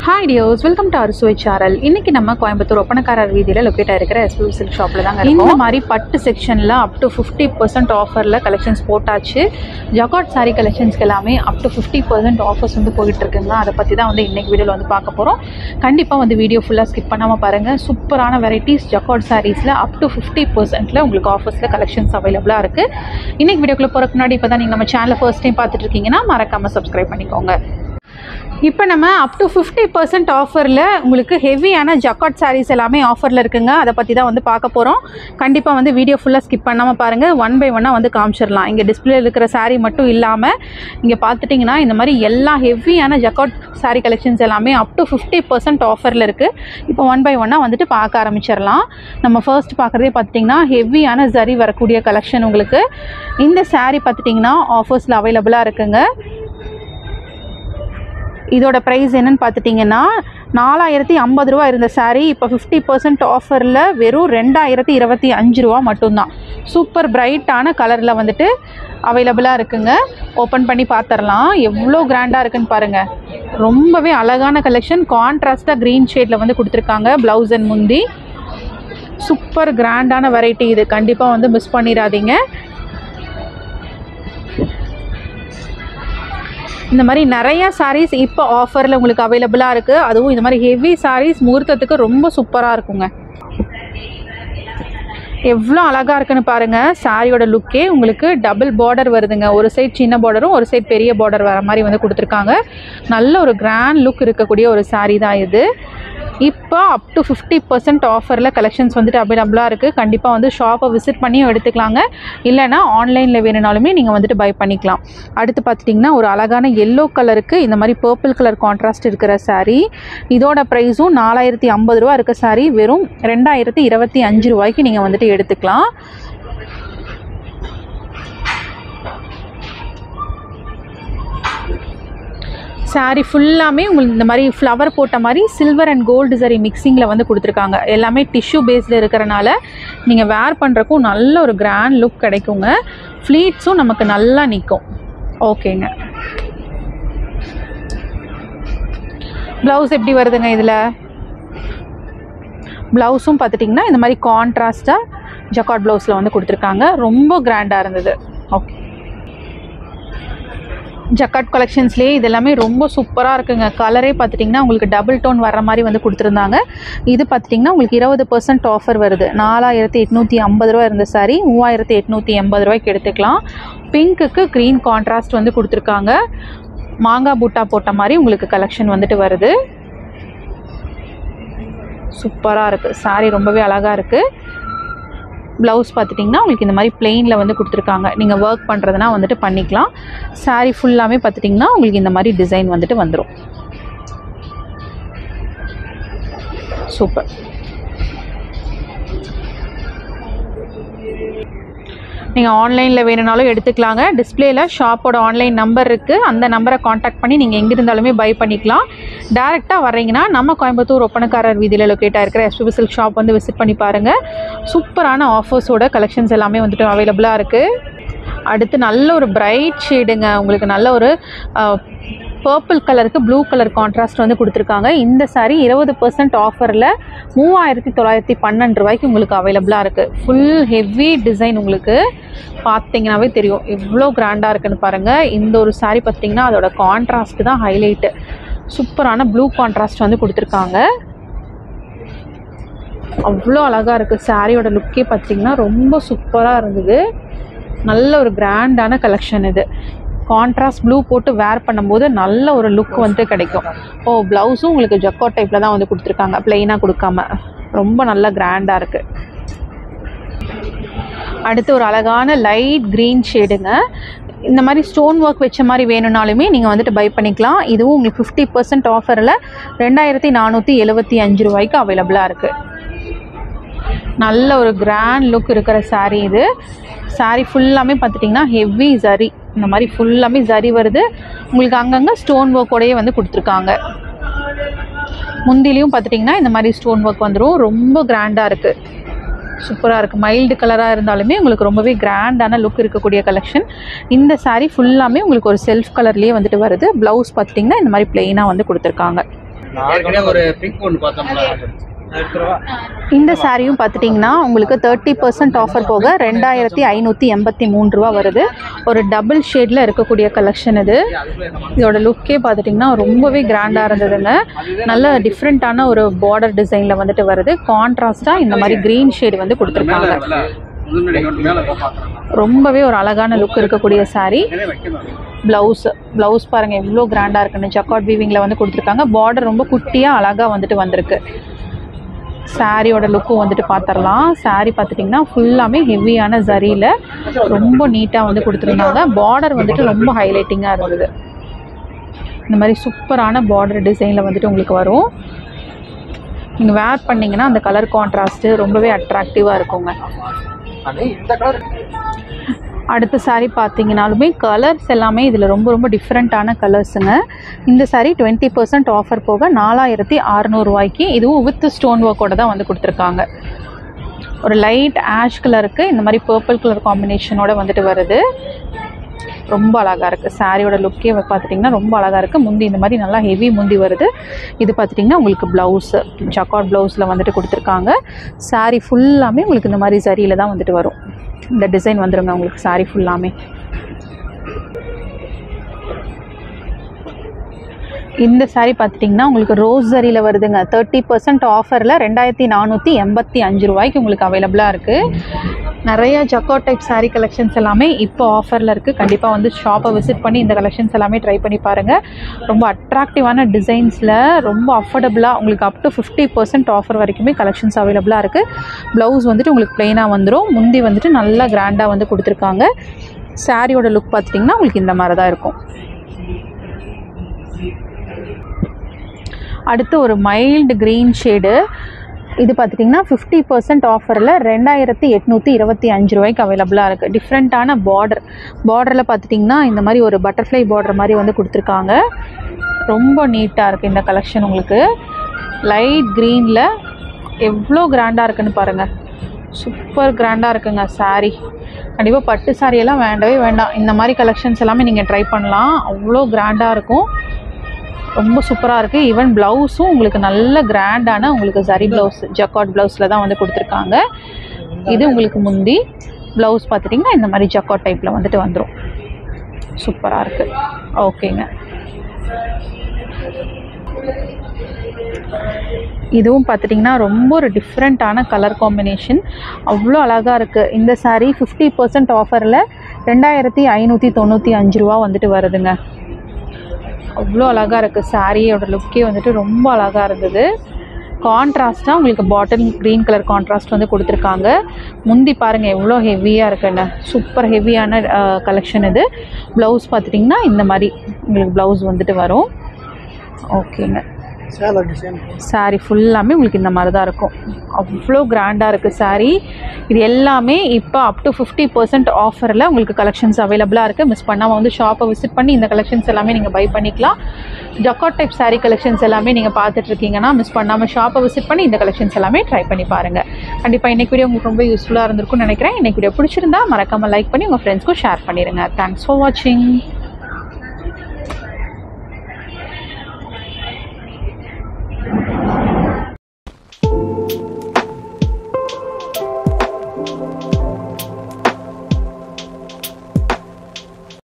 Hi dears, welcome to our Switch channel. இன்னைக்கு நம்ம கோயம்புத்தூர் ஒப்பனக்காரர் வீதியில லொகேட் ஆயிருக்கிற SPV Silk ஷாப்ல தாங்க இருக்கோம். இந்த மாதிரி பட்டு செக்ஷன்ல அப் டு 50% ஆஃபர்ல கலெக்ஷன்ஸ் போட்டாச்சு. ஜகாட் saree கலெக்ஷன்ஸ்க்கு எல்லாமே அப் டு 50% ஆஃபர்ஸ் வந்து போயிட்டு இருக்குங்க. அதை பத்தி தான் வந்து இன்னைக்கு வீடியோல வந்து பார்க்க போறோம். கண்டிப்பா வந்து வீடியோ ஃபுல்லா ஸ்கிப் பண்ணாம பாருங்க. சூப்பரான வெரைட்டிஸ் ஜகாட் sareesல அப் டு 50%ல உங்களுக்கு ஆஃபர்ஸ்ல கலெக்ஷன்ஸ் அவைலபிளா இருக்கு. இன்னைக்கு வீடியோக்குள்ள போறதுக்கு முன்னாடி இப்பதான் நீங்க நம்ம சேனலை ஃபர்ஸ்ட் டைம் பார்த்துட்டு இருக்கீங்கன்னா மறக்காம சப்ஸ்கிரைப் பண்ணிக்கோங்க. இப்போ நம்ம அப் டு 50% ஆஃபரில் உங்களுக்கு ஹெவியான ஜக்காட் சாரீஸ் எல்லாமே ஆஃபரில் இருக்குங்க. அதை பற்றி தான் வந்து பார்க்க போகிறோம். கண்டிப்பாக வந்து வீடியோ ஃபுல்லாக ஸ்கிப் பண்ணாமல் பாருங்கள். ஒன் பை ஒன்னாக வந்து காமிச்சிடலாம். இங்கே டிஸ்பிளே இருக்கிற சாரீ மட்டும் இல்லாமல் இங்கே பார்த்துட்டிங்கன்னா இந்த மாதிரி எல்லா ஹெவியான ஜக்காட் சாரீ கலெக்ஷன்ஸ் எல்லாமே அப் டு 50% ஆஃபரில் இருக்குது. இப்போ ஒன் பை ஒன்னாக வந்துட்டு பார்க்க ஆரம்பிச்சிடலாம். நம்ம ஃபர்ஸ்ட் பார்க்குறதே பார்த்துட்டிங்கன்னா ஹெவியான ஜரி வரக்கூடிய கலெக்ஷன் உங்களுக்கு. இந்த சாரீ பார்த்துட்டிங்கன்னா ஆஃபர்ஸில் அவைலபிளாக இருக்குங்க. இதோட ப்ரைஸ் என்னன்னு பார்த்துட்டிங்கன்னா 4050 ரூபா இருந்த சாரீ இப்போ 50% ஆஃபரில் வெறும் 2025 ரூபா மட்டும்தான். சூப்பர் பிரைட்டான கலரில் வந்துட்டு அவைலபிளாக இருக்குங்க. ஓப்பன் பண்ணி பார்த்துடலாம். எவ்வளோ கிராண்டாக இருக்குன்னு பாருங்கள். ரொம்பவே அழகான கலெக்ஷன். கான்ட்ராஸ்டாக க்ரீன் ஷேடில் வந்து கொடுத்துருக்காங்க. ப்ளவுஸ் அண்ட் முந்தி. சூப்பர் கிராண்டான வெரைட்டி இது. கண்டிப்பாக வந்து மிஸ் பண்ணிடாதீங்க. இந்த மாதிரி நிறையா சாரீஸ் இப்போ ஆஃபரில் உங்களுக்கு அவைலபிளாக இருக்குது. அதுவும் இந்த மாதிரி ஹெவி சாரீஸ் முகூர்த்தத்துக்கு ரொம்ப சூப்பராக இருக்குங்க. எவ்வளோ அழகாக இருக்குன்னு பாருங்கள். சாரியோட லுக்கே உங்களுக்கு டபுள் பார்டர் வருதுங்க. ஒரு சைட் சின்ன பார்டரும் ஒரு சைட் பெரிய பார்டர் வர மாதிரி வந்து கொடுத்துருக்காங்க. நல்ல ஒரு கிராண்ட் லுக் இருக்கக்கூடிய ஒரு சாரீ தான் இது. இப்போ அப் டு 50% ஆஃபரில் கலெக்ஷன்ஸ் வந்துட்டு அவைலபிளாக இருக்குது. கண்டிப்பாக வந்து ஷாப்பை விசிட் பண்ணியும் எடுத்துக்கலாங்க. இல்லைனா ஆன்லைனில் வேணுனாலுமே நீங்கள் வந்துட்டு பை பண்ணிக்கலாம். அடுத்து பார்த்துட்டிங்கன்னா ஒரு அழகான எல்லோ கலருக்கு இந்த மாதிரி பர்பிள் கலர் கான்ட்ராஸ்ட் இருக்கிற சாரீ. இதோட ப்ரைஸும் 4050 ரூபா இருக்க சாரீ வெறும் 2025 ரூபாய்க்கு நீங்கள் வந்துட்டு எடுத்துக்கலாம். சாரீ ஃபுல்லாமே உங்களுக்கு இந்த மாதிரி ஃப்ளவர் போட்ட மாதிரி சில்வர் அண்ட் கோல்டு சரி மிக்சிங்கில் வந்து கொடுத்துருக்காங்க. எல்லாமே டிஷ்யூ பேஸில் இருக்கிறனால நீங்கள் வேர் பண்ணுறக்கும் நல்ல ஒரு கிராண்ட் லுக் கிடைக்குங்க. ஃப்ளீட்ஸும் நமக்கு நல்லா நிற்கும். ஓகேங்க. ப்ளவுஸ் எப்படி வருதுங்க இதில்? ப்ளவுஸும் பார்த்துட்டிங்கன்னா இந்த மாதிரி கான்ட்ராஸ்டாக ஜக்காட் ப்ளவுஸில் வந்து கொடுத்துருக்காங்க. ரொம்ப கிராண்டாக இருந்தது. ஓகே. ஜக்காட் கலெக்ஷன்ஸ்லேயே இது எல்லாமே ரொம்ப சூப்பராக இருக்குங்க. கலரே பார்த்துட்டிங்கன்னா உங்களுக்கு டபுள் டோன் வர்ற மாதிரி வந்து கொடுத்துருந்தாங்க. இது பார்த்துட்டிங்கன்னா உங்களுக்கு 20% ஆஃபர் வருது. 4850 ரூபா இருந்த சாரீ 3880 ரூபாய்க்கு எடுத்துக்கலாம். பிங்க்குக்கு க்ரீன் கான்ட்ராஸ்ட் வந்து கொடுத்துருக்காங்க. மாங்காய் பூட்டா போட்ட மாதிரி உங்களுக்கு கலெக்ஷன் வந்துட்டு வருது. சூப்பராக இருக்குது. சாரீ ரொம்பவே அழகாக இருக்குது. ப்ளவுஸ் பார்த்துட்டிங்கன்னா உங்களுக்கு இந்த மாதிரி பிளெயினில் வந்து கொடுத்துருக்காங்க. நீங்கள் ஒர்க் பண்ணுறதுனா வந்துட்டு பண்ணிக்கலாம். சாரீ ஃபுல்லாமே பார்த்துட்டிங்கன்னா உங்களுக்கு இந்த மாதிரி டிசைன் வந்துட்டு வந்துடும். சூப்பர். நீங்கள் ஆன்லைனில் வேணுனாலும் எடுத்துக்கலாங்க. டிஸ்பிளேயில் ஷாப்போட ஆன்லைன் நம்பர் இருக்குது. அந்த நம்பரை காண்டாக்ட் பண்ணி நீங்கள் எங்கே இருந்தாலுமே பை பண்ணிக்கலாம். டேரெக்டாக வர்றீங்கன்னா நம்ம கோயம்புத்தூர் ஒப்பனக்காரர் வீதியில் லொக்கேட் ஆகிருக்கிற SPV Silk ஷாப் வந்து விசிட் பண்ணி பாருங்கள். சூப்பரான ஆஃபர்ஸோட கலெக்ஷன்ஸ் எல்லாமே வந்துட்டு அவைலபிளாக இருக்குது. அடுத்து நல்ல ஒரு பிரைட் ஷேடுங்க. உங்களுக்கு நல்ல ஒரு பர்பிள் கலருக்கு ப்ளூ கலர் கான்ட்ராஸ்ட் வந்து கொடுத்துருக்காங்க. இந்த சாரீ 20% ஆஃபரில் 3912 ரூபாய்க்கு உங்களுக்கு அவைலபிளாக இருக்குது. ஃபுல் ஹெவி டிசைன் உங்களுக்கு பார்த்தீங்கன்னாவே தெரியும் எவ்வளோ கிராண்டாக இருக்குன்னு பாருங்கள். இந்த ஒரு சாரீ பார்த்திங்கன்னா அதோட கான்ட்ராஸ்ட் தான் ஹைலைட்டு. சூப்பரான ப்ளூ கான்ட்ராஸ்ட் வந்து கொடுத்துருக்காங்க. அவ்வளோ அழகாக இருக்குது. சாரியோட லுக்கே பார்த்திங்கன்னா ரொம்ப சூப்பராக இருந்தது. நல்ல ஒரு கிராண்டான கலெக்ஷன் இது. கான்ட்ராஸ்ட் ப்ளூ போட்டு வேர் பண்ணும்போது நல்ல ஒரு லுக் வந்து கிடைக்கும். ப்ளவுஸும் உங்களுக்கு ஜக்காட் டைப்பில் தான் வந்து கொடுத்துருக்காங்க. ப்ளெயினாக கொடுக்காம ரொம்ப நல்ல கிராண்டாக இருக்குது. அடுத்து ஒரு அழகான லைட் க்ரீன் ஷேடுங்க. இந்த மாதிரி ஸ்டோன் ஒர்க் வச்ச மாதிரி வேணும்னாலுமே நீங்கள் வந்துட்டு பை பண்ணிக்கலாம். இதுவும் உங்களுக்கு 50% ஆஃபரில் 2475 ரூபாய்க்கு அவைலபிளாக இருக்குது. நல்ல ஒரு கிராண்ட் லுக் இருக்கிற சாரீ இது. சாரீ ஃபுல்லாமே பார்த்துட்டிங்கன்னா ஹெவி ஜரி. இந்த மாதிரி ஃபுல்லாமே ஜரி வருது. உங்களுக்கு அங்கங்கே ஸ்டோன் ஒர்க்கோடையே வந்து கொடுத்துருக்காங்க. முந்திலையும் பார்த்துட்டிங்கன்னா இந்த மாதிரி ஸ்டோன் ஒர்க் வந்துடும். ரொம்ப கிராண்டாக இருக்குது. சூப்பராக இருக்குது. மைல்டு கலராக இருந்தாலுமே உங்களுக்கு ரொம்பவே கிராண்டான லுக் இருக்கக்கூடிய கலெக்ஷன். இந்த சாரீ ஃபுல்லாமே உங்களுக்கு ஒரு செல்ஃப் கலர்லேயே வந்துட்டு வருது. ப்ளவுஸ் பார்த்திங்கன்னா இந்த மாதிரி பிளெயினாக வந்து கொடுத்துருக்காங்க. ஏற்கனவே ஒரு பிங்க் ஒன்று பார்த்தோம்ல இந்த சாரியும் பார்த்துட்டிங்கன்னா உங்களுக்கு 30% ஆஃபர் போக 2583 ரூபா வருது. ஒரு டபுள் ஷேடில் இருக்கக்கூடிய கலெக்ஷன் இது. இதோட லுக்கே பார்த்துட்டிங்கன்னா ரொம்பவே கிராண்டாக இருந்ததுங்க. நல்ல டிஃப்ரெண்ட்டான ஒரு பார்டர் டிசைனில் வந்துட்டு வருது. கான்ட்ராஸ்டாக இந்த மாதிரி க்ரீன் ஷேடு வந்து கொடுத்துருக்காங்க. ரொம்பவே ஒரு அழகான லுக் இருக்கக்கூடிய சாரீ. ப்ளவுஸ் பாருங்கள் எவ்வளோ கிராண்டாக இருக்குன்னு ஜக்கார்ட் வீவிங்கில் வந்து கொடுத்துருக்காங்க. பார்டர் ரொம்ப குட்டியாக அழகாக வந்துட்டு வந்திருக்கு. சாரியோட லுக்கும் வந்துட்டு பார்த்துடலாம். சாரீ பார்த்துட்டிங்கன்னா ஃபுல்லாமே ஹெவியான ஜரியில் ரொம்ப நீட்டாக வந்து கொடுத்துருந்தாங்க. பார்டர் வந்துட்டு ரொம்ப ஹைலைட்டிங்காக இருந்தது. இந்த மாதிரி சூப்பரான பார்டர் டிசைனில் வந்துட்டு உங்களுக்கு வரும். நீங்கள் வேர் பண்ணிங்கன்னா அந்த கலர் கான்ட்ராஸ்ட்டு ரொம்பவே அட்ராக்டிவாக இருக்குங்க. அடுத்த சாரீ பார்த்தீங்கன்னாலுமே கலர்ஸ் எல்லாமே இதில் ரொம்ப ரொம்ப டிஃப்ரெண்ட்டான கலர்ஸுங்க. இந்த சாரீ 20% ஆஃபர் போக 4600 ரூபாய்க்கு, இதுவும் வித் ஸ்டோன் ஒர்க்கோட தான் வந்து கொடுத்துருக்காங்க. ஒரு லைட் ஆஷ் கலருக்கு இந்த மாதிரி பர்பிள் கலர் காம்பினேஷனோட வந்துட்டு வருது. ரொம்ப அழகாக இருக்குது. சாரியோட லுக்கே பார்த்துட்டிங்கன்னா ரொம்ப அழகாக இருக்குது. முந்தி இந்த மாதிரி நல்லா ஹெவி முந்தி வருது. இது பார்த்துட்டிங்கன்னா உங்களுக்கு ப்ளவுஸு ஜக்கார்ட் ப்ளவுஸில் வந்துட்டு கொடுத்துருக்காங்க. சாரீ ஃபுல்லாமே உங்களுக்கு இந்த மாதிரி சரியில் தான் வந்துட்டு வரும். இந்த டிசைன் வந்துருங்க உங்களுக்கு சாரீ ஃபுல்லாமே. இந்த சாரீ பார்த்துட்டிங்கன்னா உங்களுக்கு ரோஸ் ஜரியில் வருதுங்க. 30% ஆஃபரில் 2485 ரூபாய்க்கு உங்களுக்கு அவைலபிளாக இருக்குது. நிறைய ஜக்கார்ட் டைப் சாரீ கலெக்ஷன்ஸ் எல்லாமே இப்போ ஆஃபரில் இருக்குது. கண்டிப்பாக வந்து ஷாப்பை விசிட் பண்ணி இந்த கலெக்ஷன்ஸ் எல்லாமே ட்ரை பண்ணி பாருங்கள். ரொம்ப அட்ராக்டிவான டிசைன்ஸில் ரொம்ப அஃபோர்டபுளாக உங்களுக்கு அப் டு 50% ஆஃபர் வரைக்குமே கலெக்ஷன்ஸ் அவைலபிளாக இருக்குது. ப்ளவுஸ் வந்துட்டு உங்களுக்கு ப்ளெயினாக வந்துடும். முந்தி வந்துட்டு நல்லா கிராண்டாக வந்து கொடுத்துருக்காங்க. சாரியோட லுக் பார்த்துட்டிங்கன்னா உங்களுக்கு இந்த மாதிரி தான் இருக்கும். அடுத்து ஒரு மைல்டு க்ரீன் ஷேடு. இது பார்த்துட்டிங்கன்னா 50% ஆஃபரில் 2825 ரூபாய்க்கு அவைலபிளாக இருக்குது. டிஃப்ரெண்ட்டான பார்டரில் பார்த்துட்டிங்கன்னா இந்த மாதிரி ஒரு பட்டர்ஃப்ளை பார்டர் மாதிரி வந்து கொடுத்துருக்காங்க. ரொம்ப நீட்டாக இருக்குது இந்த கலெக்ஷன். உங்களுக்கு லைட் க்ரீனில் எவ்வளோ கிராண்டாக இருக்குன்னு பாருங்கள். சூப்பர் கிராண்டாக இருக்குங்க சாரீ. கண்டிப்பாக பட்டு சாரியெல்லாம் வேண்டவே வேண்டாம். இந்த மாதிரி கலெக்ஷன்ஸ் எல்லாமே நீங்கள் ட்ரை பண்ணலாம். அவ்வளோ கிராண்டாக இருக்கும். ரொம்ப சூப்பராக இருக்குது. ஈவன் ப்ளவுஸும் உங்களுக்கு நல்ல கிராண்டான உங்களுக்கு ஜரி ப்ளவுஸ் ஜக்கார்ட் ப்ளவுஸில் தான் வந்து கொடுத்துருக்காங்க. இது உங்களுக்கு முந்தி ப்ளவுஸ் பார்த்துட்டிங்கன்னா இந்த மாதிரி ஜக்கார்ட் டைப்பில் வந்துட்டு வந்துடும். சூப்பராக இருக்குது. ஓகேங்க. இதுவும் பார்த்துட்டிங்கன்னா ரொம்ப ஒரு டிஃப்ரெண்ட்டான கலர் காம்பினேஷன். அவ்வளோ அழகாக இருக்குது. இந்த சாரீ 50% ஆஃபரில் 2595 ரூபா வந்துட்டு வருதுங்க. அவ்வளோ அழகாக இருக்குது. சாரியோட லுக்கே வந்துட்டு ரொம்ப அழகாக இருந்தது. கான்ட்ராஸ்ட்டாக உங்களுக்கு பாட்டில் க்ரீன் கலர் கான்ட்ராஸ்ட் வந்து கொடுத்துருக்காங்க. முந்தி பாருங்கள் எவ்வளோ ஹெவியாக இருக்குன்னு. சூப்பர் ஹெவியான கலெக்ஷன் இது. ப்ளவுஸ் பார்த்துட்டிங்கன்னா இந்த மாதிரி உங்களுக்கு ப்ளவுஸ் வந்துட்டு வரும். ஓகேங்க. சாரீ ஃபுல்லாமே உங்களுக்கு இந்த மாதிரி தான் இருக்கும். அவ்வளோ கிராண்டாக இருக்குது சாரீ. இது எல்லாமே இப்போ அப் டு 50% ஆஃபரில் உங்களுக்கு கலெக்ஷன்ஸ் அவைலபிளாக இருக்குது. மிஸ் பண்ணாமல் வந்து ஷாப்பை விசிட் பண்ணி இந்த கலெக்ஷன்ஸ் எல்லாமே நீங்கள் பை பண்ணிக்கலாம். ஜக்கார்ட் டைப் சாரீ கலெக்ஷன்ஸ் எல்லாமே நீங்கள் பார்த்துட்ருக்கீங்கன்னா மிஸ் பண்ணாமல் ஷாப்பை விசிட் பண்ணி இந்த கலெக்ஷன்ஸ் எல்லாமே ட்ரை பண்ணி பாருங்கள். கண்டிப்பாக இன்றைக்கி வீடியோ உங்களுக்கு ரொம்ப யூஸ்ஃபுல்லாக இருந்திருக்கும்னு நினைக்கிறேன். இன்றைக்கி வீடியோ பிடிச்சிருந்தா மறக்காமல் லைக் பண்ணி உங்கள் ஃப்ரெண்ட்ஸ்க்கும் ஷேர் பண்ணிடுங்க. தேங்க்ஸ் ஃபார் வாட்சிங்.